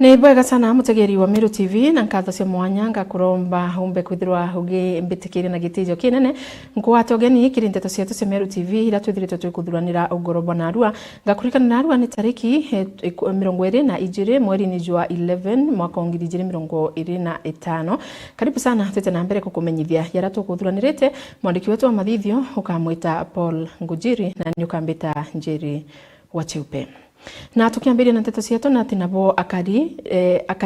Ni bwega sana mutegeri wa Meru TV na nkatho cia mwanya kuromba umbe kwithirwa ugi mbitikire na gitijo kinene nkwate ogeni ikiri nteto cietu cia Meru TV ira twithiritwe twikuthuranira ugorobo na Arua ngakurikana na Arua ni tariki 22 mweri ni jwa 11 mwaka 2025. Karibu sana tete na mbere kukumenyithia yara tukuthuranirite mwandiki wetu wa mathithio ukamwita Paul Ngujiri na nyukambita Njeri Wacheupe. Na tukiambiria na nteto cietu na tinabo akari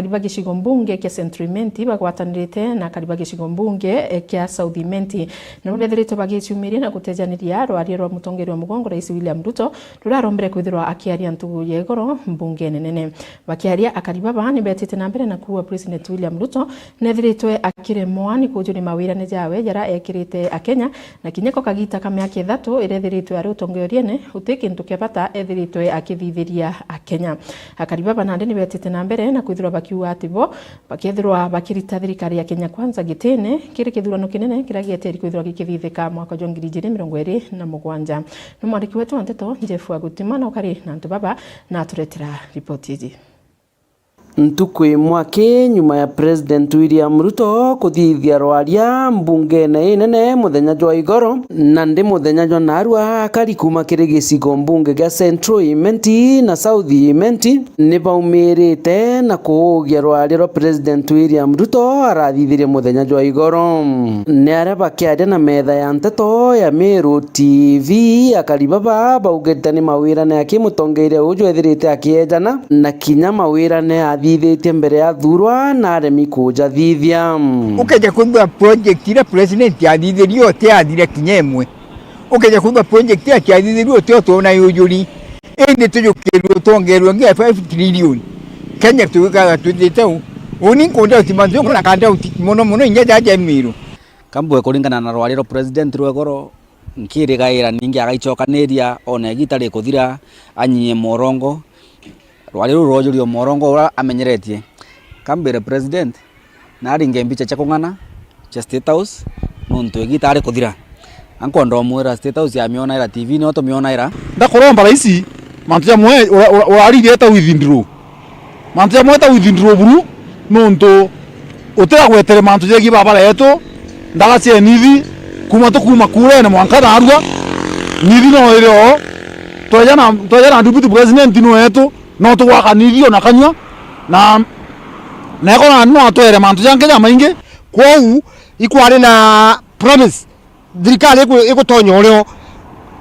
bagicigo mbunge kia Central Imenti bagwatanirite na akari bagicigo mbunge kia South Imenti na mubethirite bagiciumiria na gutejaniria rwari rwa mutongeri wa mugongo Rais William Ruto rurarombere kwithirwa akiaria ntugu yegoro mbunge nene bakiaria akari baba ni betite na mbere na kuwa President William Ruto nethiritwe akire mwani kujuri mawira ne jawe yara ekirite akenya na kinyeko kagita kamyake 3 irethiritwe ari utongeriene utikintu kebata ethiritwe akithithia Kenya. Akariba nande ni betete na mbere na kwithirwa bakiuga atibo bakithirwa bakirita thirikari ya Kenya Kwanza gitene kiri kithurano kinene kiragieteri kwithirwa gikithithika mwaka 2027. No mwandiki wetu wa nteto Jeff Agutima na ukari na ntu baba na turetera ripoti hizi. Ntukwe mwake nyuma ya President William Ruto kuthithia rwaria mbunge nene muthenya jwa igoro na ndi muthenya jwa Narua akari kuma kiri gicigo mbunge gya Central Imenti na South Imenti ni baumirite na kuugia rwaria rwa President William Ruto arathithirie muthenya jwa igoro ni araba kiaria na metha ya nteto ya Meru TV akari baba baugete ni mawira ne akimutongeire uju ethirite akiejana na kinya mawira ne thithitie mbere ya thurwa na aremi kuja thithia ukeja kuthwa project ira president yathithirio te athire kinyemwe ukeja kuthwa project ya yathithirio te otona yujuri ende tujukiru tongerwa ngia 5 trillion Kenya tukaga tuthite uni konda timanzo na kanda mono inya jaje miru kambwe kuringana na rwariro president rwegoro nkiri gaira ningi agaichokaniria ona gitari kuthira anyie morongo rwariro rojurio morongo ura amenyeretie kambere president na aringe mbicha cha kungana cha State House nonto gitari kuthira anko ndo mwera State House ya miona ira TV no to miona ira ndakoromba raisi mantu ya mwe urari eta withindro mantu ya mwe ta withindro buru nonto utera gwetere mantu je gibaba yeto ndagacie nithi kuma kure na mwanka na Arua nithi no iro toyana deputy president no yeto no tugwakanithio na kanywa na nekona no atwere mantu jange ya maingi kwou ikwari na promise thirikari igutonya urio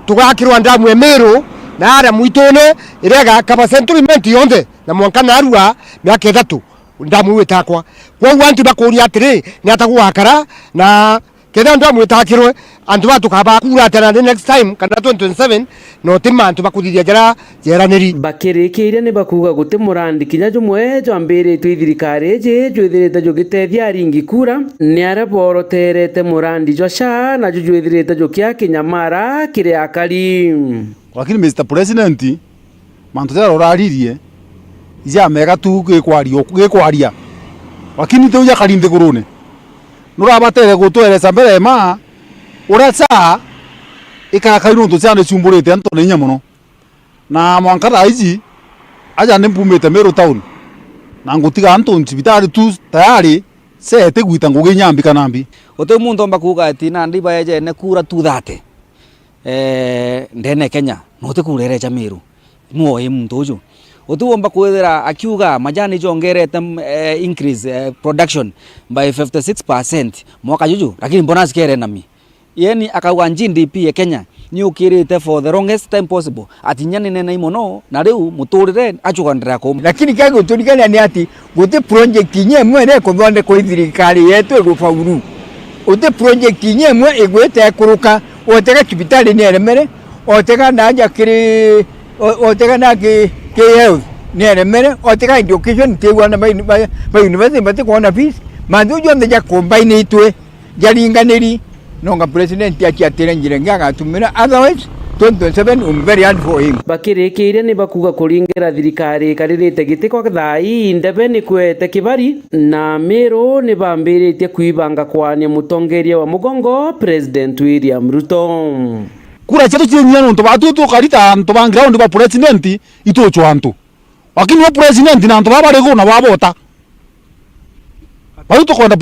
tugakirwa ndamu Meru na ara muitone irega kaba Central Imenti yonde na mwanka na Arua miaka 3 ndamu witakwa kwou antu bakuri atiri ni atagwakara na keda ndamu witakirwe antu batukaba kura tena the next time kana 2027 no tima antu bakuthithia jeraniri bakirikiire ni bakuga guti murandi kinya jumwe jambire twithirikari je jwithirite jugitethia aringi kura ni araboroterete murandi josha na jujwithirite jukia kinyamara kire akari lakini Mr President mantu tera uraririe ija mega tu gekwaria lakini te uja kalinde kurune nurabatere gutweresa mbere ma uracha ikakairo ndo cyane cyumburite anto nenya muno na mwankara ici aja nimpumite Meru town na ngutiga anto ncibitari tu tayari sete gwita nguge nyambi kanambi ote mundu omba kuga ati na ndiba yeje ne kura tu thate ndene Kenya no te kurere cha Meru no ye muntu uju otu omba kuethera akiuga majani jongerete increase production by 56% mwaka juju lakini mbona sikere nami yeni akauga NDP ya Kenya ni ukirite for the longest time possible atinyane nene imono na riu muturire achugandira ko lakini kago turikana ni ati gote project nyemwe re kuthonde ko thirikari yetu gufauru ote project nyemwe igwete kuruka otega kibitali ni eremere otega naja kiri otega na ke health ni eremere otega education tegwana ba university bate kuona fees mandu jonde ja combine itwe jaringaniri nonga president atire njire ngaga tumira otherwise 2027 very hard for him bakirikiire ni bakuga kuringira thirikari karirite gitiko thai ndebe ni kwete kibari na Meru ni bambiritie kuibanga kwani mutongeria wa mugongo President William Ruto kura chetu chinyano ndo batu to karita ndo banground ba president ito chwanto lakini wa president na ndo baba rego na wabota bari tukonda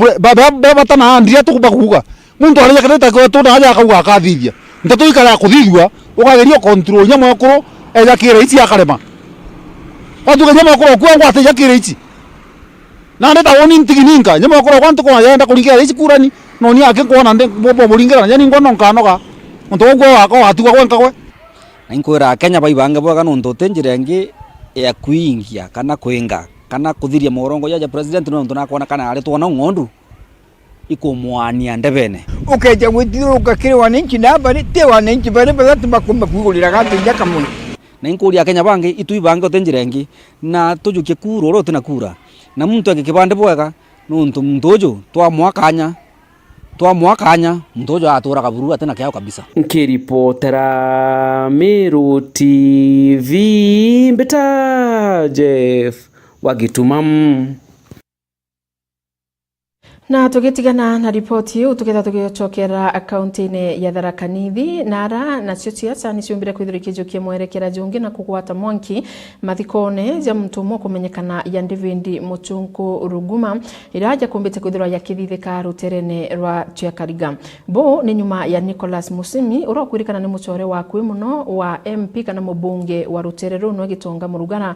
baba tana ndia tukubakuga muntu ari yakata ko to na ja kauga akathithia ntatu ikara kuthithua ukageria control nyama okoro eja kire ici akarema watu nyama okoro kwa ngwate ya kire ici na ndeta woni ntigininga nyama okoro kwantu kwa yenda kuringira ici kurani no ni ake kuona nde bobo muringira nyani ngono nkanoga muntu ogwo wako watuga kwenka kwe na inkwira Kenya baibange bwaga nuntu tenjire ngi ya kuingia kana kuinga kana kuthiria morongo ya president no ntuna kuona kana ari tuona ngondu ikumwania ndebene ukeja gwithiruka kiri wananchi na bari te wananchi bari bazatu bakumba kugulira gatu njaka muno na inkuria Kenya bange itu ibange tenjire ngi na tujuke kuro rote na kura na muntu akikibande bwaga nuntu mtojo twa mwakanya mtojo atura kaburu atena kyao kabisa. Nkiripotera Meru TV Mbeta Jeff Wagitumam. Na tugitigana na ripoti yu tukitha tugichokera akaunti-ini ya Tharaka Nithi nara nacio ciaca niciumbire kwithirikijukia mwerekera jungi na kugwata mwanki mathikone ja mtumo kumenyekana ya David Muchungu Ruguma iraja kumbite kwithirwa yakithithika ruterene rwa Chiakariga bo ni nyuma ya Nicholas Musimi urokwirikana ni mucore wa kwi muno wa MP kana mubunge wa rutere runo Gitonga Murugana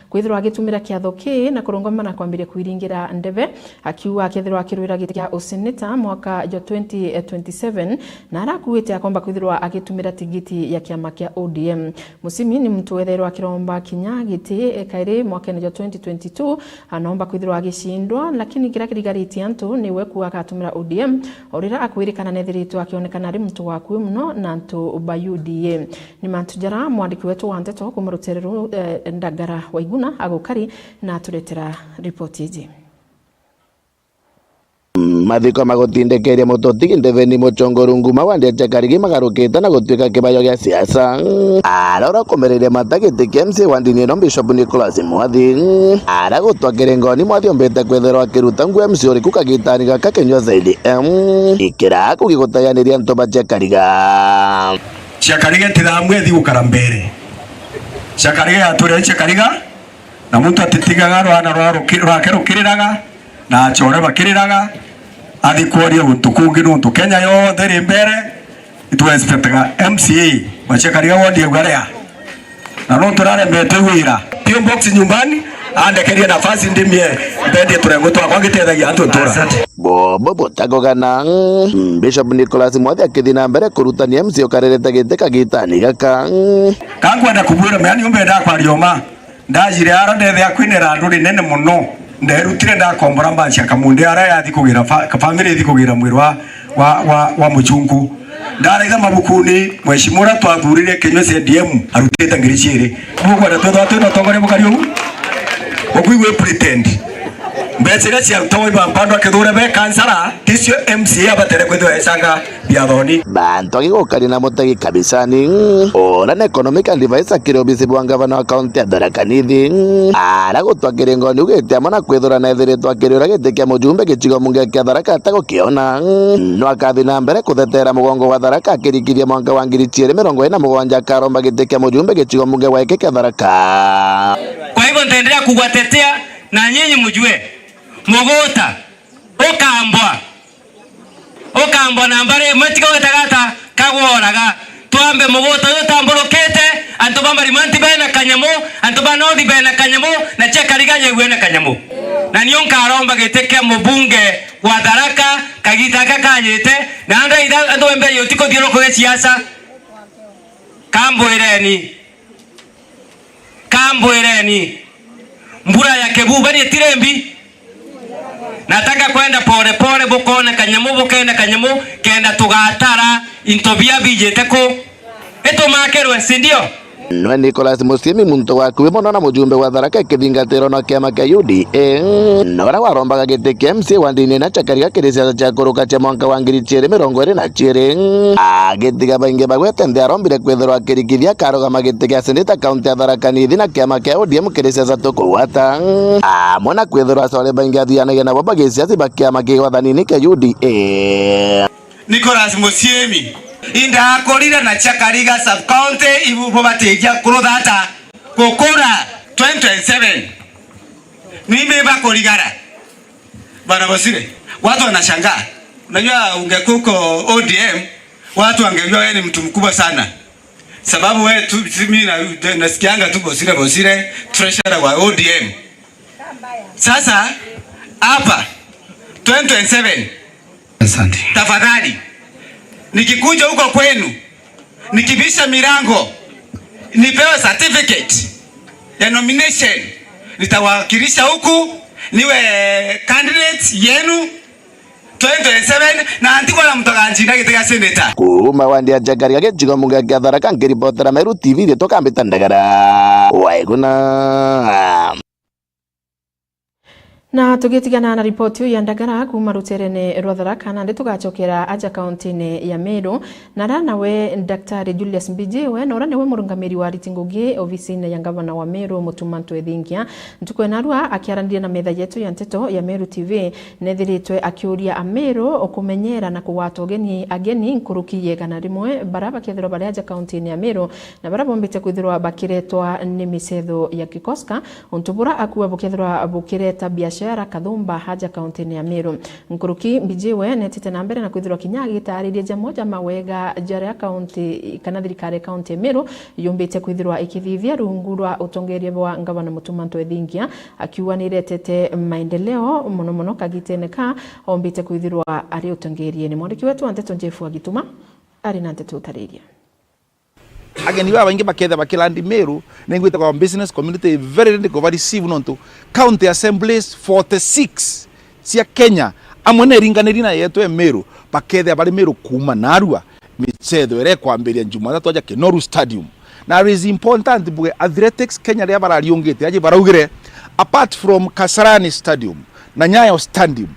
kwithirwa agitumira kiatho ki na kurungomana kwambiria kwiringira ndeve akiwa akithirwa akirwira giti kia useneta mwaka wa 2027 na arakuite akomba kwithirwa agitumira tigiti ya kiama kia ODM. Musimi ni mtu wetherwa akiromba kinya giti kairi mwaka wa 2022 anaomba kwithirwa agishindwa lakini kira kirigariti antu ni weku akatumira ODM orira akwirikana nethiritwo akionekana ari mtu wa kwi muno na antu ba UDA. Ni mantujara mwandiki wetu wa Ndeto kumurutereru Ndagara Waiguna agukari na turetera ripoti iji. Mathiko magutindekeria mutoti David Muchungu Ruguma wa Chiakariga magarukite na gutuika kibayo gia siasa arora kumereria matagiti kia MC wa ndini no Bishop Nicholas Mwathi aragutwa kirengoni Mwathi ombete kwethera akiruta ngu MC uriku kagitani gaka kenywa zaidi ikira kugigutayaniria ntu ba Chiakariga tiramwethi gukara mbere Chiakariga yature Chiakariga na muntu atitigaga rwana rwake rukiriraga na chore bakiriraga athi kwaria gutukungi nuntu Kenya yothe ri mbere itu expectaga MCA wa Chiakariga wodi egwarea na no turare mete wira pio box nyumbani andekeria nafasi ndimie mbende turengo twakwa gitethagia antu tura bobo botagogana Bishop Nicholas Mwathi akithina mbere kurutania MC ukarereta gite kagitani gaka kangwenda kubura meani umbenda kwarioma ndajire ara ndethe akwinera nduri nene muno nderutire ndakombora mbacia kamunde ara yathi kugira family ithi kugira mwiri wa Muchungu ndaraitha mabukuni mweshimura twathurire Kenywa CDM arutite ngiri ciiri mugwenda twetho tongore mukari ugu okwiwe pretend mbecira cia toy bambando akithura be kansara tisio MCA abatere kwithwa esanga biathoni bantu agigukari na mutegi kabisani ora na economic advisor kirobisi bwa gavana wa county ya Tharaka Nithi aragutwa kirengoni ugite amana kwithura na ethiritwo akirira giti kia mujumbe gicigo munge kia Tharaka atagukiona no akathi na mbere kuthetera mugongo wa Tharaka akirikiria mwaka wa 2027 akaromba giti kia mujumbe gicigo munge wa kia Tharaka. Kwa hivyo nitaendelea kuwatetea na nyinyi mjue Mogota okambwa nambare matiga wetagata kagworaga twambe Mogota yotamborokete antu bambari manti bena kanyamo antu banodi bena kanyamo na Chiakariga yewena kanyamo na niyo nkaromba giteke mubunge wa Tharaka kagitaka kanyete na anda ida antu embe yotiko dioro ko siasa kamboereni mbura ya kebuba ni tirembi nataka kwenda pole pole bokona kanyamu bokenda kanyamu kenda tugatara intobia bijeteko eto makerwe sindio no Nicholas Musimi muntu wa kuwe mono na mujumbe wa Tharaka kithingatiro na kiama kia UDA nora warombaga giti kia MC wa ndini na Chiakariga kirisia cha kuruka cha mwaka wa 2022 agitiga baingi bagwete ndi arombire kwethirwa akirikithia karugama giti kia seneta kaunti ya Tharaka Nithi na kiama kia ODM kirisia za tukuwata mwana kwethirwa sore baingi athianagia na boba giciaci bakiama kiwathanini kia UDA. Nicholas Musimi inda akorire na Chiakariga sub county ibu bobategia kuruthata gukura 2027 mimi bako ligara bana Bosire, watu wanashangaa. Unajua ungekuko ODM watu wangejua wewe ni mtu mkubwa sana, sababu wewe tu mimi nasikianga tu Bosire treasurer wa ODM. Sasa hapa 2027 asante, tafadhali nikikuja huko kwenu nikibisha milango nipewe certificate ya nomination, nitawakilisha huku niwe candidate yenu 2027 na antiko la mtakanjina kitega senator kuma wandia jagari yake jigo munga gadara kan kiripotera Meru TV de toka mbitandagara waiguna. Na tugitigana na ripoti ya ndagara kuma ruterene rwa Tharaka na nditugacokera aja kaunti-ini ya Meru na nawe Daktari Julius Mbijiwe na niwe murungamiri wa Ritingugi ofisi-ini ya gavana wa Meru Mutumanto Ethingia ntukwena rwa akiarandia na metha yetu ya nteto ya Meru TV nethiritwe akiuria Ameru okumenyera na kuwata ageni nkurukiye kana rimwe baraba kethirwa bari aja kaunti-ini ya Meru na barabombite kwithirwa bakiretwa ni misetho ya kikoska untubura akuwa bukethirwa bukireta biashara Kathumba haja kaunti-ini ya Meru. Nkuruki Mbijiwe netite na mbere na kwithirwa kinyagi taririe jamoja mawega jare kaunti kana thirikari kaunti ya Meru yumbite kwithirwa ikithithia rungu rwa utongeria wa gavana Mutumanto Ethingia akiwa niretete maendeleo muno kagiteneka ombite kwithirwa ari utongerie ni mwandiki wetu Anteto Njefu Agituma ari na Anteto utariria ageni baba ingi baketha bakilandi Meru nengwita kwa business community very ready to receive nonto county assemblies 46 cia Kenya amwe ringaniri na yetu Meru baketha bari Meru kuma narua michezo ere kwambiria Jumatatu aja Kenoru Stadium na is important bwe athletics Kenya ria barariongete aje baraugire apart from Kasarani Stadium na Nyayo Stadium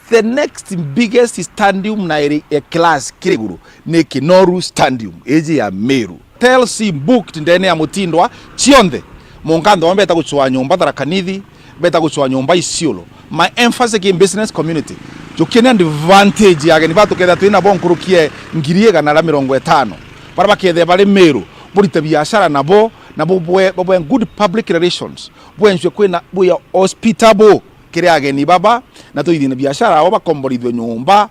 the next biggest stadium na ere class kiriguru ni Kenoru Stadium eje ya Meru telsi booked ndene ya Mutindwa chionde mungando wambeta kuchwa nyumba Tharakanithi beta kuchwa nyumba Isiolo. My emphasis in business community jukene advantage yake ni batu ketha twina bonkurukie ngiriega na 50 baraba kethe bari Meru burite biashara nabo bwe good public relations bwenjwe kwina buya hospitable kire ageni baba na tuithine biashara abo bakomborithwe nyumba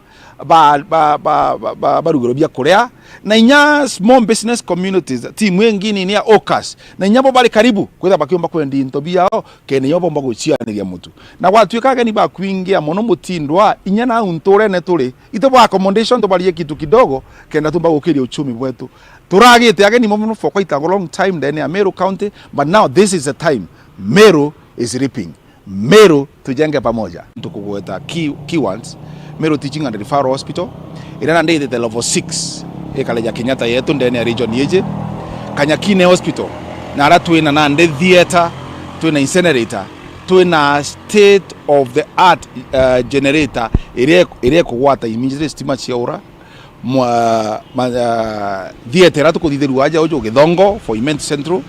barugiro bya korea na inya small business communities timu engini ni ya Okas na inya bo bari karibu kwetha bakiomba kwendi into biao kene yobo mba gucianiria mutu na gwatuikaga ni bakwingia muno Mutindwa inya na untore ne turi ite bo accommodation to bari kitu kidogo kenda tumba gukiria uchumi bwetu turagite ageni muno for quite a long time then ya Meru County, but now this is the time Meru is reaping. Meru tujenge pamoja tukugweta key ones Meru Teaching and Referral Hospital ina ndete the level 6 ekaleja Kenyatta yetu ndani ya region yeje Kanyakine Hospital na ara twina na nde theater twina incinerator twina state of the art generator ire kugwata immediately stima ciaura theater atukuthithiru aja ujo Githongo for Immense Central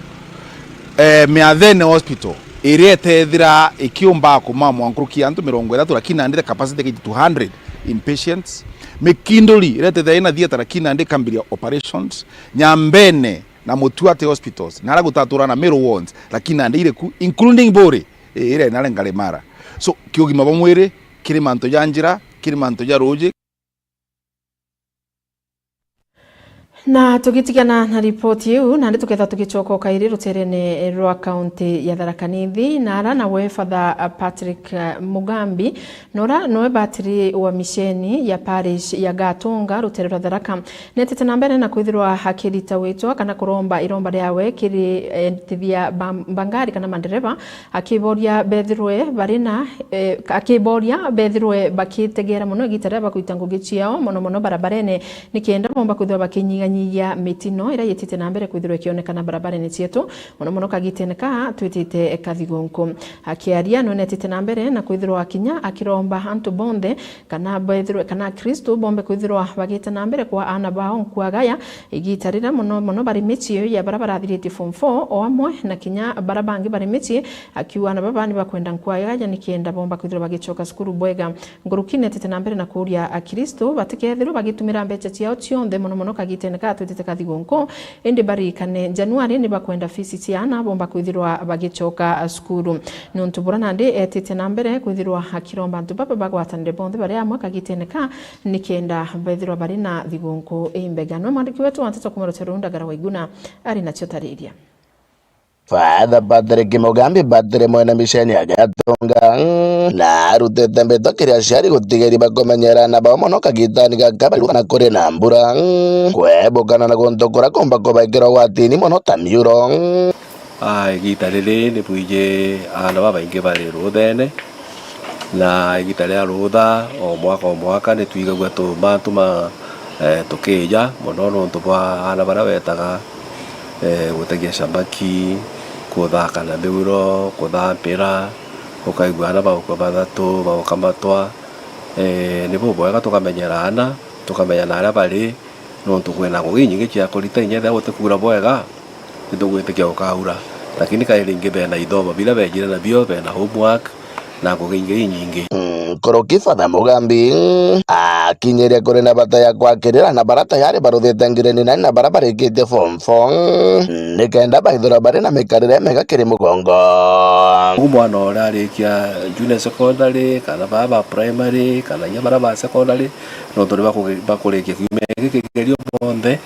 Meathene Hospital iretethira ikiumba kuma mwankurukia antu 30 lakini ande capacity ke 200 inpatients Mikindoli iretethira ina theater lakini ande kambiria operations Nyambene na Mutuate hospitals nara gutatura na Meru wards lakini ande ile including Bore ire nare Ngaremara so kiugima bomwire kiri manto janjira kiri manto jaroje. Na tugitigana na ripoti yu na tuketha tugichoka kairi ruterene rwa kaunti ya Tharakanithi na ara nawe Father Patrick Mugambi nora noe batiri wa misheni ya parish ya Gatunga rutere rwa Tharaka netete na mbere na kwithirwa hakirita witwa kana kuromba iromba ryawe kiri tithia bangari kana mandereva akiboria bethirwe barina akiboria bethirwe bakitegera muno gitareba kuitangugi ciao mono barabarene nikenda bomba kwithirwa bakinyiga ya mitino ira yetite na mbere kwithirwa kionekana barabara-ini cietu muno kagiteneka twitite Kathigonko akiaria no netite na mbere na kwithirwa akinya akiromba antu bonde kana bethirwe kana Kristo bombe kwithirwa bagite na mbere kwa ana bao nkwagaya igitarira muno bari micio ya barabara thiriti form 4 o amwe na kinya barabangi bari mici akiwa na babani bakwenda nkwagaya nikienda bomba kwithirwa bagichoka skuru bwega ngurukine netite na mbere na kuria Kristo batikethirwa bagitumira mbecha ciao cionthe muno kagiteneka ka twitite kathigunku indi barikane Januari ni bakwenda fisi ciana bomba kwithirwa bagicoka skuru nontu buranandi etite na mbere kwithirwa akiromba antu baba bagwatanire bonthe bari amwe kagiteneka nikenda baithirwa bari na thigunku imbegano mwandiki wetu wanteto kumurotera Ndagara Waiguna ari nacio tariria Father Patrick Mugambi Patrick mwena misheni agatonga na arutete mbeto kiria ciari gutigeri bakomenyerana bao mono kagitani gakabaruka kuri na mbura kwebukana na guntokora komba kobaikira watini mono tamiuro igita riri ni bwije ana babaingi bari ruthene na igita ria rutha o mwaka ni twigagwa tuma tukija mono nontu bwa ana bara wetaga gutagia shabaki kuthaka na mbiro kuthambira ukaiguana bauko bathatu baukamatwa ni bubwega tukamenyerana tukamenya aria bari nontu kwina ngugi nyingi cia kurita inyethe gutikura bwega nitugwitikia ukaura lakini kairingi bena ithomo bila bejire na bio bena homework na ngugi nyingi Koroki Father Mugambi akinyeria kuri na bata ya kwakirira na barata yari baruthite ngireni na barabara ikite form 4 nikenda baithura bari na mikarire mega kiri mugongo umwana ora arikia junior secondary kana baba primary kana nyamara ba secondary no turi bakurikia kimegerio bonthe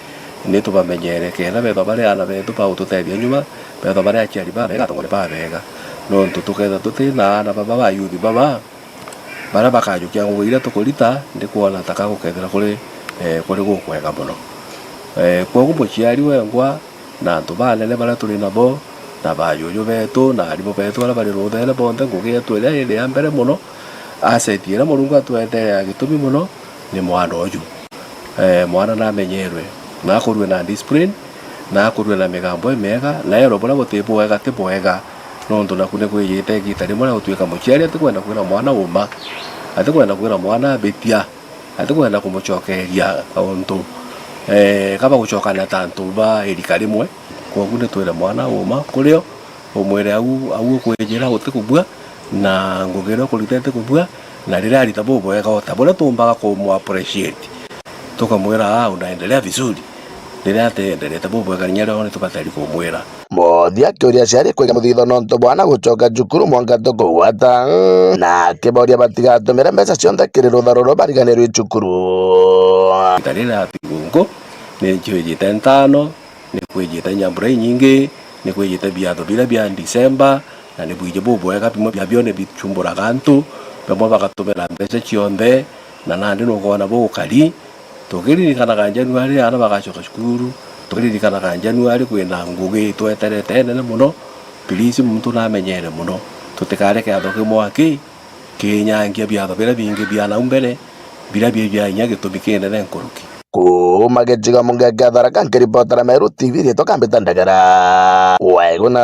ni tubamenyere kena betho bari ana bethu pa ututethia nyuma betho bari aciari ba bega tongore ba bega no tutuketha tutina na baba ba youth baba bara bakajukia ngwira tukurita ndikuona taka gukethera kuri gukwega muno kwogu muciari wengwa na antu banene bara turi nabo na bayuyu betu na aribo betu bara bari ruthene bonthe ngugi yetu iria iri ya mbere muno acetiera Murungu atwetere agitumi muno ni mwana uyu mwana na menyerwe na akorwe na discipline na akorwe na migambo mega na yero bara gutibu wega tibu wega nontu nakune kwiyite gitari mwana gutwika muciari atikwenda kwira mwana uma atikwenda kwira mwana betia atikwenda kumucokeria kauntu kaba gucokana tantu ba erika rimwe kwogu ni twira mwana uma kurio umwire au kwijira gutikubua na ngugiro kuritete kubua na rira rita bobo ega otabora tumbaga kumu appreciate tukamwira unaendelea vizuri rira atendelete bobo ega nyero ni tukatari kumwira Mothia kiuria ciari kwiga muthitho nontu bwana gucoka cukuru mwanka tukugwata na kiboria batigatumire mbeca cionthe kiri rutharuro bariganirwe cukuru tarira tigungo ni nchijite ntano ni kwijite nyambura nyingi ni kwijite biatho bila bia December na ni bwije bubwega bimwe bia bione bichumbura gantu bamwe bagatumira mbeca cionthe na nandi nugona bukari tukiririkanaga Januari ana bagacoka cukuru tukiririkanaga Januari kwina ngugi tweterete nene muno please muntu namenyere muno tutikareke athoke mwaki kinyangia biatho bila bingi bia na mbere bila bia nya gitubikene ne nkuruki kuma gicigo mungege Tharaka nkiripotera Meru TV rieto Kambita Ndagara Waiguna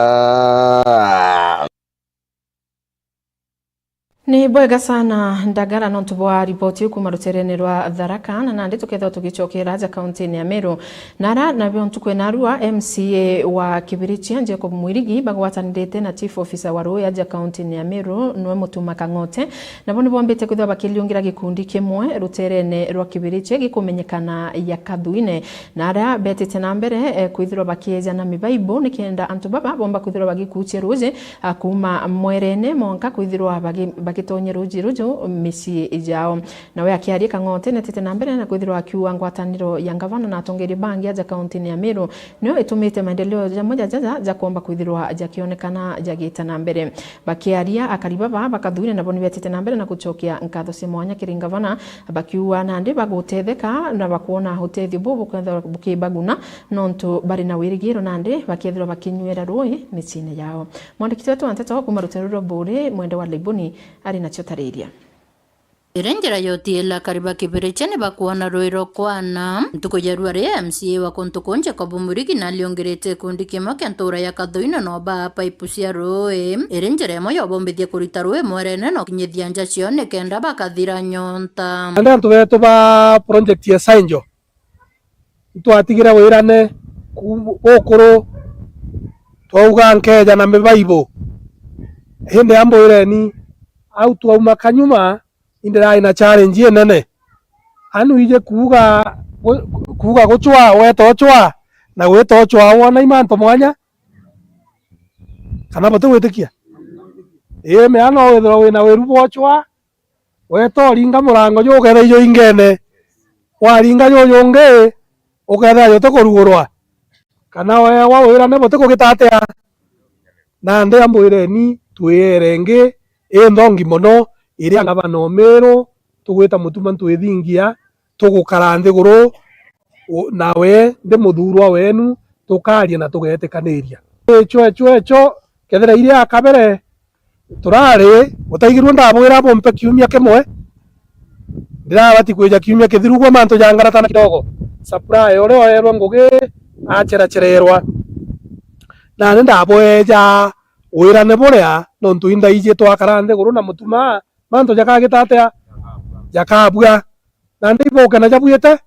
ni bwega sana Ndagara nontu bwa ripoti kuma ruterene rwa Tharaka na nandi tuketha tugicokera ja kaunti ya Meru nara na byo ntukwena rwa MCA wa Kibirichi Jacob Mwirigi bagwatanirite na chief officer wa Roya ja kaunti ya Meru nwe Mutuma Kangote nabo ni bombete kwithwa bakiliungira gikundi kimwe ruterene rwa Kibirichi gikumenyekana ya Kathuine nara betete na mbere kwithirwa bakieja na mibaibo nikenda antu baba bomba kwithirwa bagikuchie ruje kuma mwerene monka kwithirwa bagitonye rujo misi ijao nawe akiaria Kangote netete na mbere na kwithirwa akiwa ngwataniro ya ngavana na atongeri bangi aja kaunti ya Meru nio itumite maendeleo jamoja ja kuomba kwithirwa jakionekana jagita na mbere bakiaria akaribaba Bakathuine nabo nibetete na mbere na kuchokia nkatho simwanya kiringavana bakiwa nandi bagutetheka na bakuona hotethio bubu kwenda bukibaguna nontu bari na wirigiro nandi bakithirwa bakinywera rui micine yao mwandiki wetu anteto kuma ruterero bure mwende wa Libuni ari nacio tariria Irenjera yotiela kariba Kibirichi ni bakuona roiro kwana ntuko jaruari MCA wa Kontuko Jacob Mwirigi na aliongerete kundi kimwe kia ntura ya Kathuine no ba paipu cia rui irenjera mo yobombithia kurita rui mwerene no kinyithia nja cione kenda bakathira nyonta anda antu betu ba project ya Sainjo twatigira wirane gukuru twauga nkeja na mibaibo hindi amboireni au twauma kanyuma indira ina challenge nene anu ije kuuga kuga guchwa weto chwa na weto chwa wona imanto mwanya kana batu wetikia me ano wethro wina weru bochwa weto ringa murango yo getha yo ingene waringa yo yonge ugetha yo tokurugurwa kana we wa wira ne bote kugitatea na nde ambwire ni twirenge ndongi mono iri ngaba no mero tugwita mutuma ntwithingia tugukara nthiguru nawe ndi muthurwa wenu tukaria na tugetikaniria echo kethera iria akabere turari utaigirwo ndabwira bompe kiumia kimwe ndirabati kwija kiumia kithirugwa manto jangarata na kidogo supply ore oerwa ngugi achererwa na ndabweja wirane buria nontu inda ije twakara nthiguru na mutuma manto jakagitatea jakabua na ndiboke na jabuyete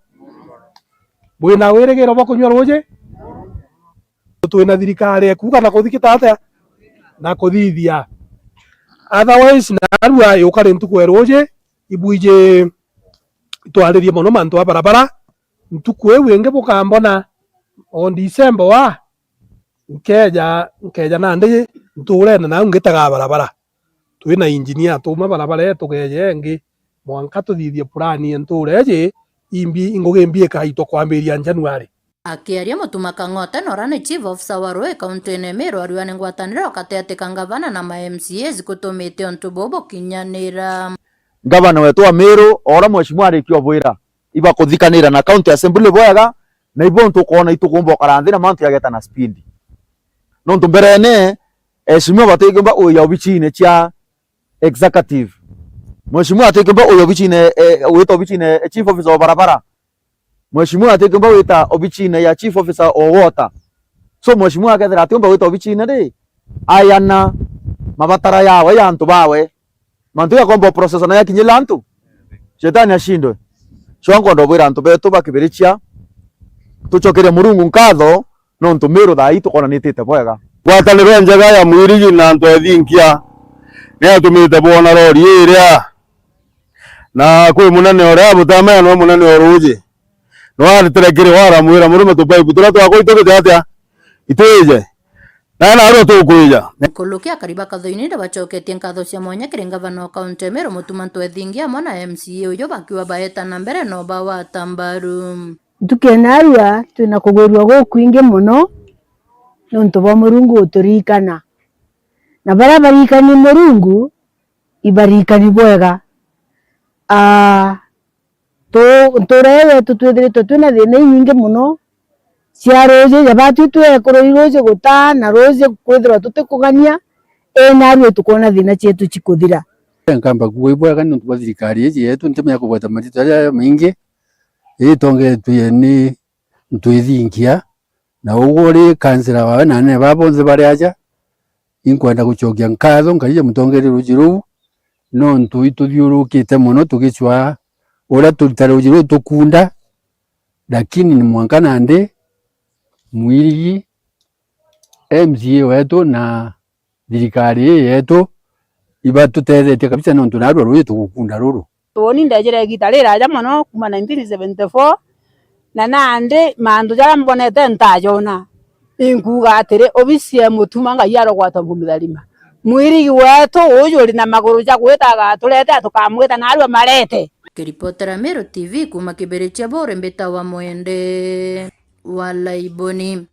bwina wirigiro bokunywa ruje twina thirikari ekuga na kuthikitatea na kuthithia otherwise na arua yukari ntuku eruje ibuije twaririe mono mantu barabara ntuku wenge bukambona on December wa nkeja nandi nturene na ngitaga barabara twina engineer tuma barabara tugeje ngi mwanka tuthithie plani ntureje imbi ingoge mbie kaito kwambiria January akiaria mutuma Kang'ote norane chief officer wa Rũĩ kaunti-inĩ Meru ariwa nĩ ngwatanĩro gatagatĩ ngavana na ma MCAs gũtũmĩte ũntu bobo kinyanĩra gavana wetu wa Meru ora mheshimiwa arikio bwira iba kuthikanira na county assembly bwega na ibo ntukona itukumba karanthi na mantu yageta na speed no ntumberene mheshimiwa bategomba oya obichine cha executive mheshimiwa ategomba oya obichine wito obichine chief officer wa barabara mheshimiwa ategomba wita obichine ya chief officer o water so mheshimiwa akethera ategomba wita obichine ri ayana mabatara yawe yantu bawe mantu ya kombo process na yakinyila antu shetani ashindwe shwango ndobwira antu betu bakibirichia tuchokere murungu nkatho no ntu Meru thai tukona nitite bwega gwataniro njega ya mwirigi na antu ethinkia ni atumite bona rori iria na kwi munene oria butame no munene oruji no ariterekire wara mwira murume tupaipu tura twakoitogete atia itwije na aro tukwija kulukia kariba kathoini nda bachoketie nkatho cia mwanya kiri ngavana wa kaunti Meru mutuma ntwethingia mona MCA uyo bakiwa baetana mbere no bawa tambaru tukenarua twina kugwirwa gukwingi muno nontu bwa Murungu uturikana na bara barikani Murungu ibarikani bwega turewe tutwithiritwe twina thina nyingi muno cia roje jabatu twekoro iroje guta na roje kwithirwa tutikugania narua tukona thina cietu cikuthira nkamba kuibwaga nontu bwa thirikari yetu ntimya kubwata matito aria maingi itonge tuyeni ntwithingia na uguo ri kansela wawe nane babonze bari aja inkwenda guchokia nkatho nkarije mutongere rujiru no ntu ituthiurukite muno tugichwa ura tutare rujiru tukunda lakini ni mwankana ndi mwirigi MCA wetu na thirikari yetu iba tutethetie kabisa no ntu narua ruyi tugukunda ruru toni ndejere gitarira aja muno kuma 1974 na nande mandu jara mbonete ntajona inkuga atire obisie mutuma ngai arogwata ngumutharima mwirigi wetu uyu uri na maguru ja gwitaga turete tukamwita na arua marete kiripotera Meru TV kuma kibere cha bore mbeta wa mwende walaiboni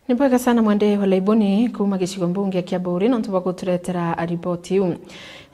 ni bwega sana mwende walaiboni kuma gicigo mbunge kia Buri no ntuba guturetera ripoti yu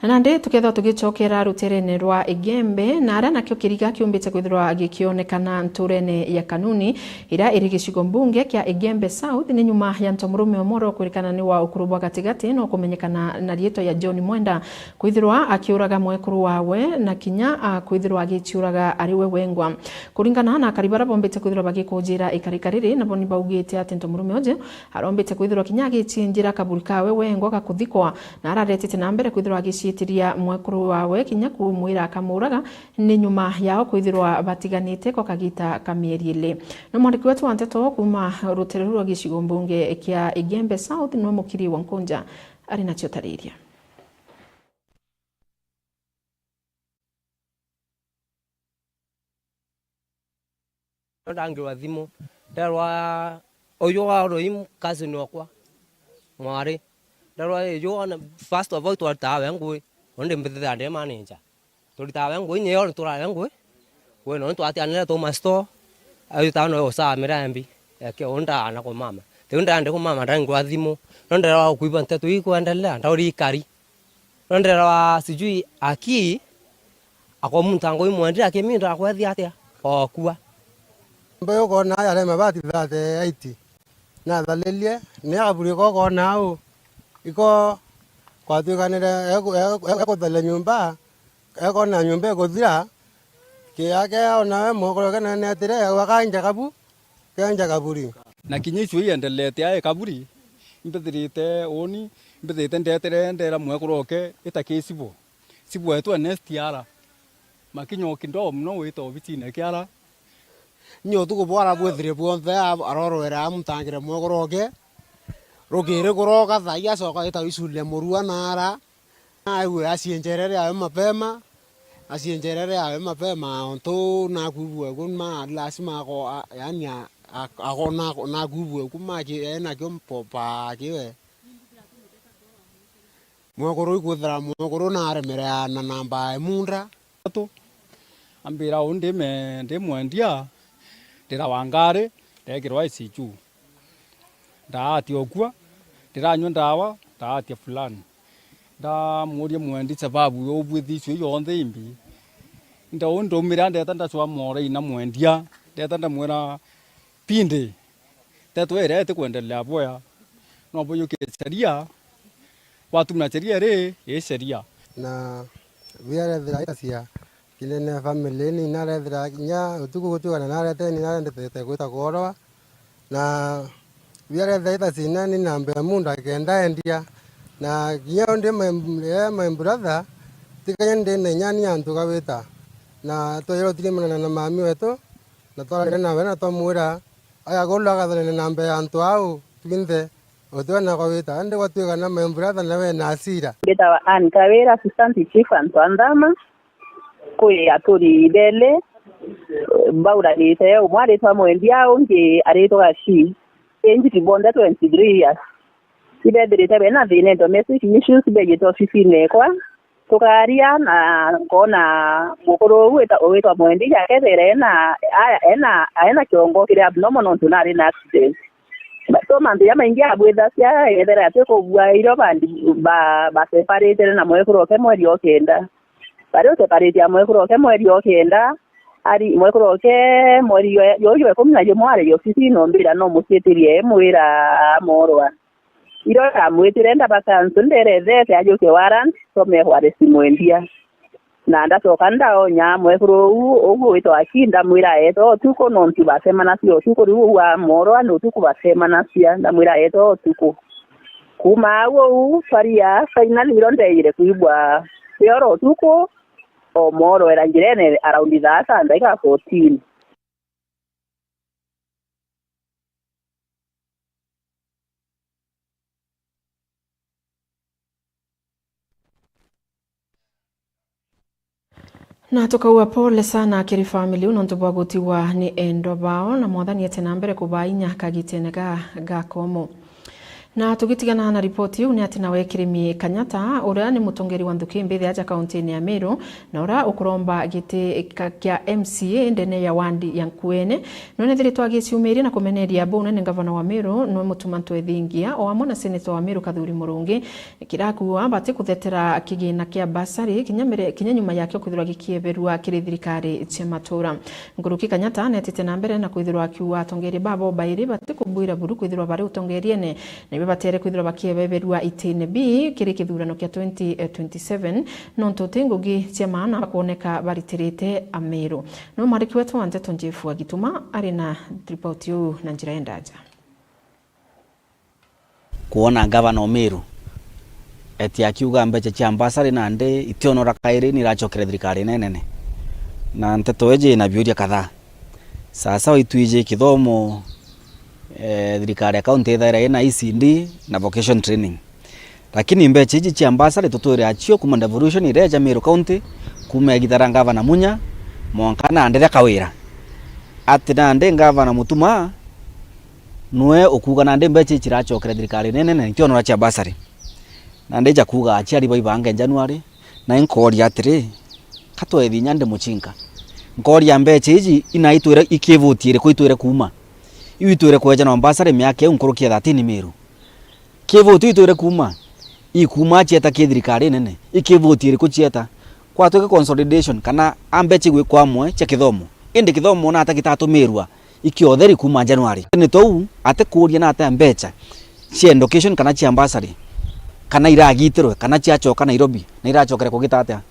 na nande tuketha tugichokera ruterene rwa Igembe na ara nakio kiriga kiumbite kwithirwa agikionekana nturene ya kanuni ira iri gicigo mbunge kia Igembe South ni nyuma ya Ntomurume Omoro kurikana ni wa ukuru bwa gatigati no kumenyekana na rieto ya John Mwenda kwithirwa akiuraga mwekuru wawe na kinya kwithirwa agichiuraga ariwe wengwa kuringana na karibara bombite kwithirwa bagikujira ikarikariri na boni baugite ati Ntomurume oje arombite kwithirwa kinya agichinjira kaburi kawe wengwa gakuthikwa na araretete na mbere kwithirwa agicitiria mwekuru wawe kinya kumwira akamuraga ni nyuma yao kwithirwa batiganite ko kagita kamierile no mwandiki wetu wa Nteto kuma ruterero rwa gicigo mbunge kia Igembe South no mukiri wa Nkonja ari nacio tariria ndangirwa thimu ndarwa oyo wa roim kazi nokwa mwari ndarwa yo na first of all to tawe ngui onde mbithe ande manager to tawe ngui nyeyo to tawe ngui we no to atianira to masto ayo ta no sa mirambi ke onda ana ko mama te onda ande ko mama ndangirwa thimu ndarwa kuiba nteto ikuendelea ndauri kari ndarwa sijui aki ako muntango imwendira akimindra akwethi atia okua mbayo kona yale mabati thate aiti na thalelie ne aburi ko nao iko kwa tukanira eko thale nyumba eko na nyumba kuthira ke yake ona mokoro kana ne atire wakanja kabu kanja kaburi na kinyishu iendelete aye kaburi mbethirite oni mbethirite ndetere ndera mwekuroke itakisibo sibo etu nestiara makinyo kindo mno wito bitine kiara nyo tuko bora bwethire bwonthe arorwera amutangire mwekuroke rogere kuroka thaya soka ita isule murua nara aiwe asienjerere ayo mapema onto na kubwe kunma lazima ko yani akona na kubwe kumaje ena kyompopa kiwe mwekoro ikuthira mwekoro naremera na namba emunda to ambira onde me ndemwendia ndira wangare ndekirwa isichu ndaati okua ndiranywa ndawa ndaati fulani nda muria mwendi sababu obwithi icio yonthe imbi ndo mira ndeta ndacwa more ina mwendia ndeta ndamwera pinde teto erete kuendelea boya no boyo ke sheria watu mna sheria re sheria na viara dhiraisia kilene family ni nare dhiranya utuku kutuka nare te ni nare ndete kuita korwa na viara dhaita sina ni nambe munda kenda endia na giya onde my brother tikayende ne nyani antu kaweta na to yero tilimana na mami weto na to na wena to muira aya golla kadane nambe antu au twinde otwana kaweta ande watu kana my brother na we na asira beta an kawera assistant chief antu andama ko ya tori dele baura ite o mware to mwendia onge areto gashi enji tibonda 23 years sibe direte bena dine domestic issues be to fifine kwa tukaria na kona mukoro weta mwendi yake there na ena kiongo kile abnormal non tunari na accident so mandi ya maingia abweda sia edera ateko bwairo bandi ba separate na mwekoro ke mweri okenda bari separate ya mwekoro ke mweri okenda ari mwekoro ke mweri yo komna yo mware yo fifino mbira no musetirie mwira morwa iro amwetirenda bakanzu ndereze ajoke warrant some hware simwendia na ndasoka ndao nyamwe kuro ugo wito akinda mwira eto tuko nonti basemana sio tuko ruwa moro ano tuko basemana sia ndamwira eto tuko kuma wo faria finally ironde ire kuibwa yoro tuko o moro era njirene around that and like 14 na tukauwa pole sana akiri family unontu bwagutiwa ni endo bao na mwathani ete na mbere kubainya kagitene ga komo na tugitigana na ripoti yu ni ati nawe Kirimi Kanyata uria ni mutongeri wa Nthuki Mbithi aja kaunti ya Meru na uria ukuromba giti kya MCA ndene ya wandi ya Nkuene none thiritwa giciumiria na kumeneria bo nene gavana wa Meru no mutumanto ethingia o amwe na senator wa Meru Kathuri Murungi kirakuwa bati kuthetera kigina kya basari kinya nyuma yake kuthirwa gikieberua kiri thirikari cia matura Nguruki Kanyata netete na mbere na kuithirwa kiwa atongeri babo bairi bati kubuira buru kuithirwa bari utongeriene batere kwithira bakiebeberua itine B kiri kithurano kya 2027 nonto tengugi cia maana kuoneka baritirite Ameru no mariki wetu wante tonjefu agituma arina report yu na njira endaja kuona gavana Ameru eti akiuga mbeche cia ambassador na nde itionora kairi ni rachokere thirikari nene na nteto eje na biuria kadhaa sasa ituije kithomo thirikari ya county thaira ina ECD na vocation training lakini mbeche iji cia ambassador tutore achio kuma devolution ireja Meru county kuma githara gavana Munya mwankana ndere kawira ati nande ngavana mutuma noe okuga nande mbeche chirachokera thirikari nene nikio no acha basari nande ja kuga achiari baibange January na inkori atiri katwethi nyande muchinka nkori ya mbeche iji inaitwire ikivutire kuitwire kuma iwitwire kweja na basari miaka unkurukia 13 miru kivutu itwire kuma ikuma cheta kithirikari nene ikivutire kuchieta kwatwike consolidation kana ambeche gwe kwamwe cha kithomo indi kithomo na atakitatu mirwa ikiotheri kuma January ni tou ate kuria na ate mbecha cia education kana cia ambassador kana iragitirwe kana cia choka Nairobi na irachokere kugitatea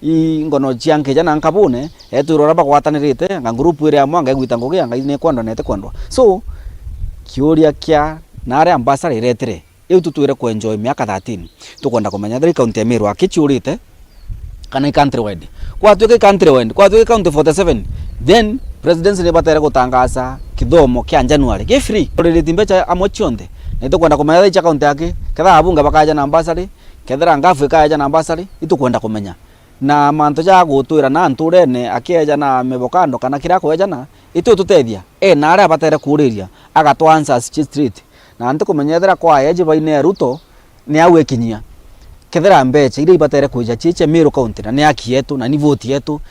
i ngono cia nkeja na nkabune etwirora bagwatanirite nga group ire amwe ngagwita ngugia ngaine kwando nete kwando so kiuria kia na ari ambassador iretire eu tutwire ku enjoy miaka 13 tukwenda kumenya thiri county ya Meru akichurite kana country wide kwatwike country wide kwatwike county 47 then presidency ni batera gutangaza kithomo kia January ge free already timbecha amochionde nitukwenda kumenya icha county yake ketha abunga bakaja na ambassador kethera ngafu ikaja na ambassador itukwenda kumenya na manto ja gutwira na nturene akieja na mebokando kana kira kweja na itu tutethia na ara batera kuriria agatwansa street na ante kumenyethera kwa eje baine Ruto ni awekinyia kethera mbeche ile ibatere kuja chiche Meru county na ni haki yetu na ni vote yetu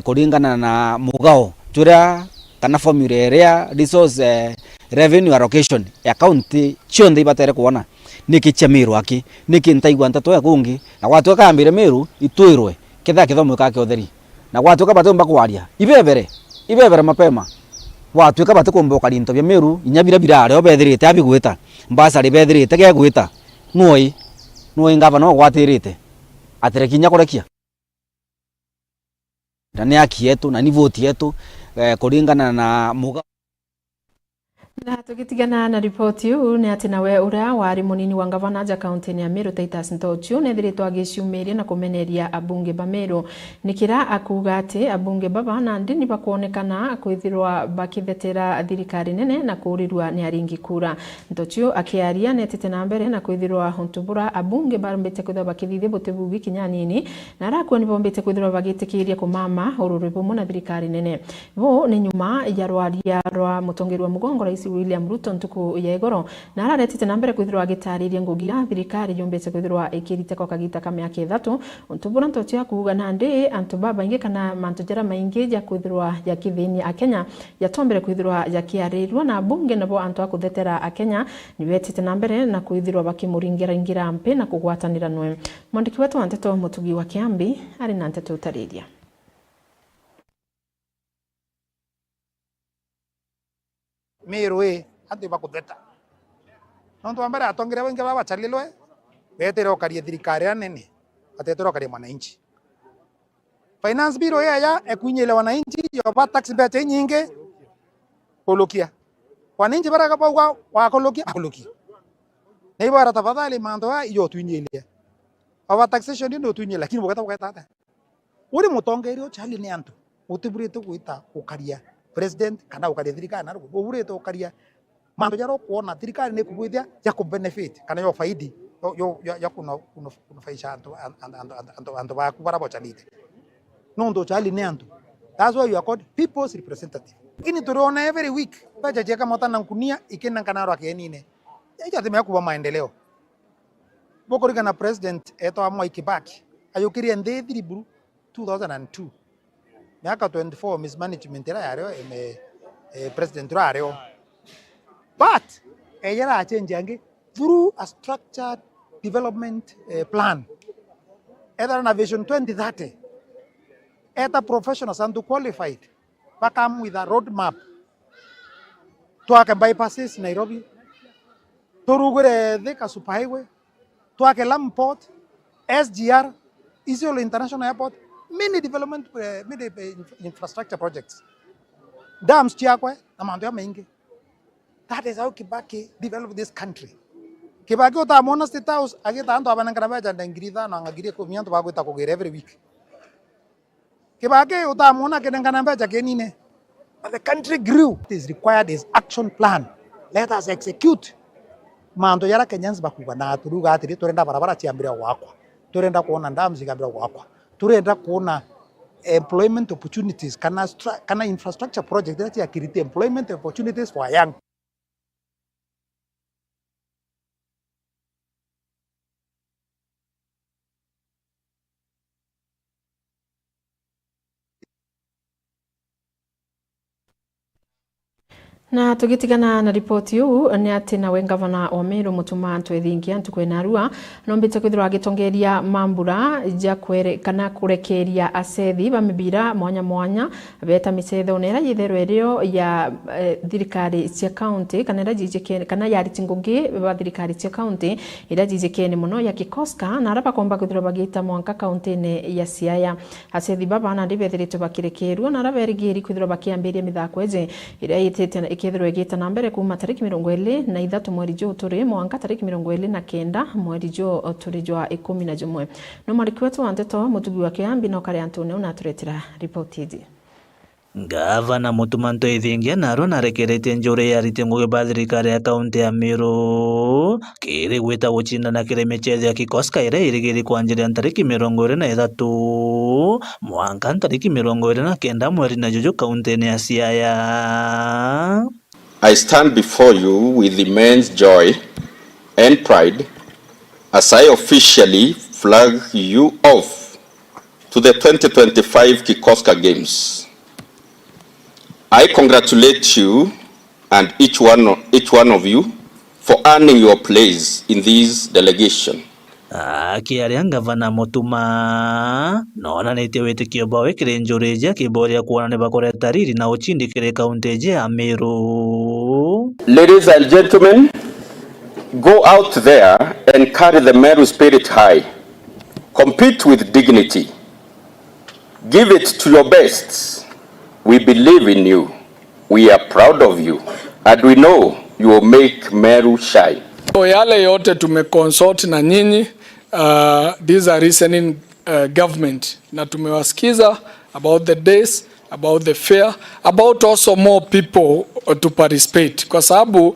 kuringana na mugao turia kana formula area resource revenue allocation ya county chionde ibatere kuona niki cha Meru aki niki ntaigwa ntatwa kungi na watu akambire Meru itwirwe ketha kithomo kake otheri na watu kabatomba kwaria ibebere mapema watu kabate kumboka linto bya Meru inyabira birare obethirite abigwita mbasari bethirite gegwita noi ngava no gwatirite atire kinya kurekia na ni haki yetu na ni vote yetu kuringana na muga na tugitigana na ripoti yu ni ati nawe uria wari munini wa gavana ja county ya Meru Titus Ntochu nethiritwo agiciumiria na kumeneria abunge ba Meru nikira akuga ati abunge baba na ndini bakuonekana kwithirwa bakithetera thirikari nene na kurirwa ni aringi kura Ntochu akiaria netete na mbere na kwithirwa huntubura abunge barumbite kwithirwa bakithithia butebugi kinyanini na arakuo ni bombite kwithirwa bagitikiria kumama ururibu muna thirikari nene bo ni nyuma ya rwaria rwa mutongerwa mugongo rais William Ruto ntuku ya igoro na araretete na mbere kwithirwa agitariria ngugira thirikari yombete kwithirwa ikirite kwa kagita ka miaka 3 untubura Ntochu akuga nandi antu baba ingi kana mantu jara maingi ya kwithirwa ya kithini a Kenya yatombere kwithirwa ya kiarirwa na bunge nabo antu akuthetera a Kenya ni wetete na mbere na kwithirwa bakimuringira mpe na kugwatanira nwe mwandiki wetu Nteto Mutugi wa Kiambi ari na Nteto utariria Meru ati bakutheta nontu ambere atongire wengi baba chalilwe betera okaria thirikari nene atetera okaria mwananchi finance bill ya ekunyele wananchi yoba tax bete nyinge kolokia wananchi baraka bauga wa kolokia nei bara tafadhali mando yo tunyele aba taxation ndio tunyele lakini bokata uri mutongerio chali ni antu utiburite kuita ukaria president kana ukaria thirikari na uburite ukaria mando jaro kuona thirikari ne kubwithia ya ku benefit kana yo faidi yo kuno faisha anto ba kubara bochalite nondo chali ne antu that's why you are called people's representative ini tunaona every week bacha cheka mota na kunia ikena kanaro akenine eja temea kuba maendeleo bokorika na president eto Mwai Kibaki ayukiria ndethiri buru 2002 miaka 24 mismanagement era yareo president rareo but eyara change yange through a structured development plan either na vision 2030 either professionals and qualified come with a roadmap tuake bypasses Nairobi turugure Thika superhighway tuake Lamu Port SGR Isiolo International Airport many development many infrastructure projects dams chiakwe na mambo ya mengi. That is how Kibaki developed this country. Kibaki utamwona State House agita antu abanangana baja ndangiriza na ngagirie ko mianto bagwita kugera every week. Kibaki utamwona kenangana baja kenine. But the country grew. What is required is action plan. Let us execute. Mando yara Kenyans bakuga na turuga atiri turenda barabara chiambira wakwa. Turenda kuona dams ikambira wakwa. Turenda kuona employment opportunities kana infrastructure project that ya create employment opportunities for young. Na tugitigana na ripoti yu ni ati nawe gavana wa Meru Mutuma Ntwethingia ntukwena Arua nombite kwithirwa agitongeria mambura ja kana kurekeria asethi ba mibira mwanya beta misetho nera yitherwe rio ya thirikari cia county kana yari tingungi ba thirikari cia county ira jijikene muno ya Kikoska na araba komba kwithirwa bagita mwanka county ne ya Siaya. Asethi baba na ndibethiritwe bakirekerwa na araba erigiri kwithirwa bakiambiria mithako eje ira yitete ikethirwe gita na mbere kuma tariki 23 mweri jo turi mwanka tariki 29 mweri jo turi jwa 11 no mariki wetu wanteto mutugi wa Kiambi no kare Antonio na turetira ripoti iji. Gavana Mutuma Ntwethingia naro narekerete njore ya ritinguge ba thirikari ya kaunti ya Meru kiri gwita gucindana kireme ya Kikoska ira irigiri kwanjiria tariki 23 mwanka tariki 29 mweri na jojo kaunti ya Siaya. I stand before you with immense joy and pride as I officially flag you off to the 2025 Kikoska Games. I congratulate you and each one of you for earning your place in this delegation. Akiaria gavana Mutuma nona nete wetikio bawe kire njoreja kiboria kuona ne bakoreta riri na uchindi kire kaunti ya Meru. Ladies and gentlemen, go out there and carry the Meru spirit high. Compete with dignity. Give it to your best. We believe in you. We are proud of you. And we know you will make Meru shine. Yale yote tumeconsult na nyinyi, these are reasoning government. Na tumewasikiza about the days, about the fair, about also more people to participate. Kwa sababu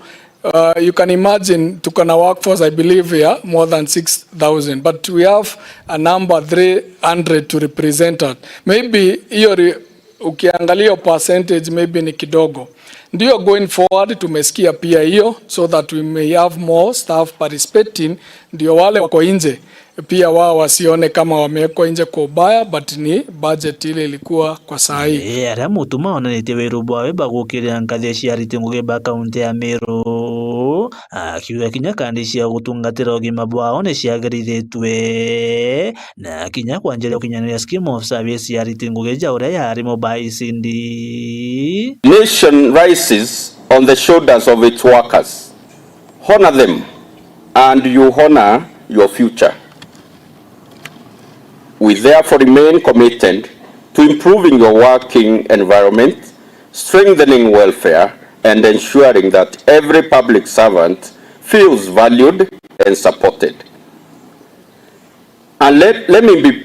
you can imagine tuko na workforce I believe here more than 6,000, but we have a number 300 to represent us. Maybe hiyo ukiangalia percentage maybe ni kidogo. Ndio going forward tumesikia pia hiyo so that we may have more staff participating, ndio wale wako nje pia wao wasione kama wamewekwa nje kwa ubaya, but ni budget ile ilikuwa kwa saa hii. Ara Mutuma onanite wiru bwawe bagukiria ngathi cia ritinguge ba kaunti ya Meru akiuga kinya kandi cia gutungatira ugima bwao ni ciagirithitwe na kinya kwanjiria kinyaniria scheme of service ya ritinguge ja uria yari mobile sindi. Nation rises on the shoulders of its workers. Honor them and you honor your future. We therefore remain committed to improving your working environment, strengthening welfare, and ensuring that every public servant feels valued and supported. And let me be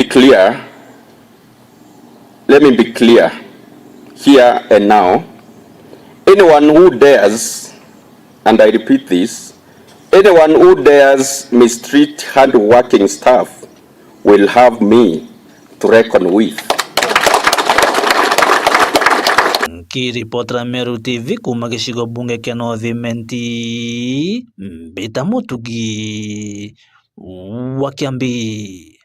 clear here and now. Anyone who dares, and I repeat this, anyone who dares mistreat hard-working staff will have me to reckon with. Kiripotera Meru TV kuma gicigo bunge kia North Imenti Mbita Mutugi wa Kiambi.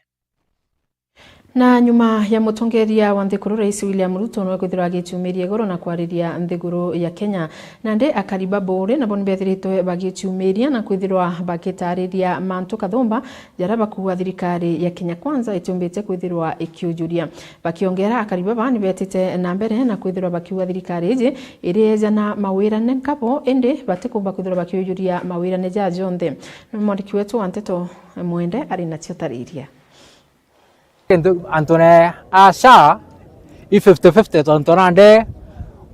Na nyuma ya mutongeria wa Nthiguru Rais William Ruto no kwithirwa agitumirie goro na kwariria Nthiguru ya Kenya na ndi akariba bore na boni bethiritwe bagitumiria na kwithirwa bagitariria mantu kathomba jaraba kuwa thirikari ya Kenya Kwanza itumbite kwithirwa ikiujuria bakiongera akariba bani betite na mbere na kwithirwa bakiwa thirikari ije irieza na mawira ne kapo ende batikumba kwithirwa bakiujuria mawira ne ja jonthe no mwandiki wetu wa Nteto Mwende ari na ciotariria Antone asha i 50-50 tontonande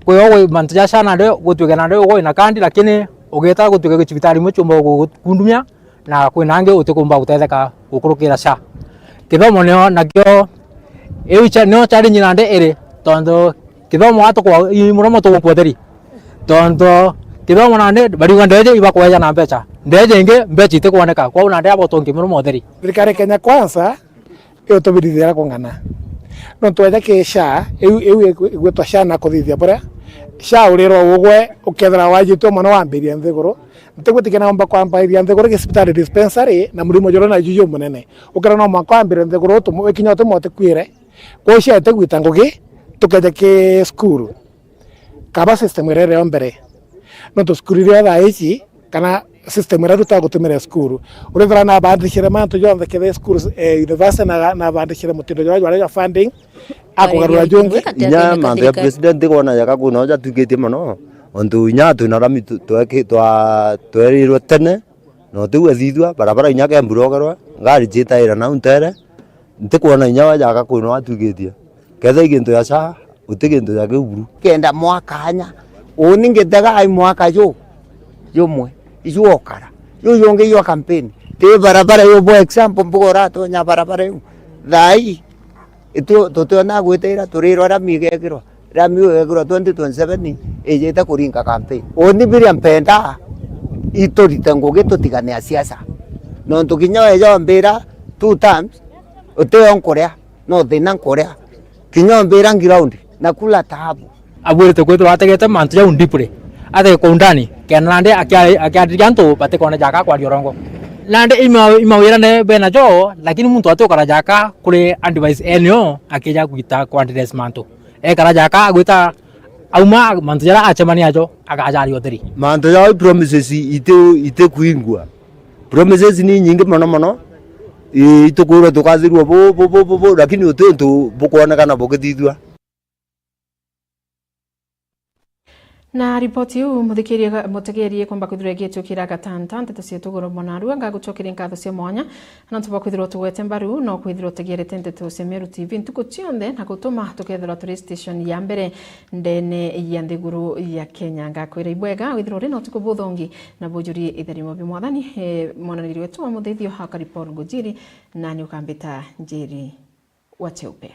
kwewe mantuja sana ndio gutugena ndio go ina kandi lakini ugeta gutuge gicibitari muchumba gukundumya na kwinange utikumba gutetheka gukurukira sha kithomo nio nakyo ewicha no challenge nande ere tondo kithomo ato kwa imuromo to gukwotheri tondo kithomo nande bari ndeje iba kweja na mbecha ndeje inge mbecha ite kuoneka kwa unande abo tongi muromo theri thirikari Kenya Kwanza iyo tubirithira kungana no twethe ke sha eu gwetwa sha na kuthithia bora sha uriro ugwe ukethera wajitwo mwana wambiria nthiguru ntigwitikana omba kwambiria nthiguru hospital dispensary na murimo joro na juju munene ukera no mwaka wambiria nthiguru tukinya tumote kwire kwa sha tegwita ngugi tukeje ke school kaba system rere ombere no to school ria tha ici kana system ria tutagutumira school urethera na bandishire mantu jonthe ke school university na bandishire mutindo jwa funding akugarura jongi inya mantu ya president gona yaka kuno ja tugetie mono ontu inya tu na rami twerirwo tene no tu athithwa barabara inya ke mburogerwa ngari jitaira na untere ntikuona inya wa yaka kuno atugetie ketha igintu ya cha utigintu ya geburu kenda mwaka anya uningetaga ai mwaka yomwe ijuokara yonge yo campaign te barabara yo bo example mbogora to nya barabara yo thai to na gwetera turiro rami gegirwa 2027 ejeta kuringa campaign oni biria mpenda itorite ngugi tutigane siasa no tukinya ejo mbira 2 times uteo Korea no thina Korea kinya mbira ground na kula taabu abwete kwetu ategete mantu ya undipure ate ko undani kenande akiadiganto bate kona jaka kwa diorongo nande imawira ne bena jo lakini muntu atokara jaka kule advice enyo akija kuita kwa dress mantu kara jaka agwita auma mantu jara achamani ajo akajari otheri mantu ya promises ite kuingwa promises ni nyingi mono itukura tukazirwa bo lakini utentu bukuonekana bugithithwa. Na ripoti huu mutegerie kwamba kwithirwa gitukira gatanta nteto cia tugoro monaru ngagucokeria nkatho cia mwanya na tuba kwithirwa tugwete mbaru no kwithirwa tegerete nteto cia Meru TV ntuko cionthe na gutuma tukethirwa turi station ya mbere ndene ya nthiguru ya Kenya ngakwira ibwega withirwa ri no tukubuthongi na bujuri itherimo bi mwathani monaniri wetu wa muthithio haka report gujiri na ni ukambita njeri wa cheupe.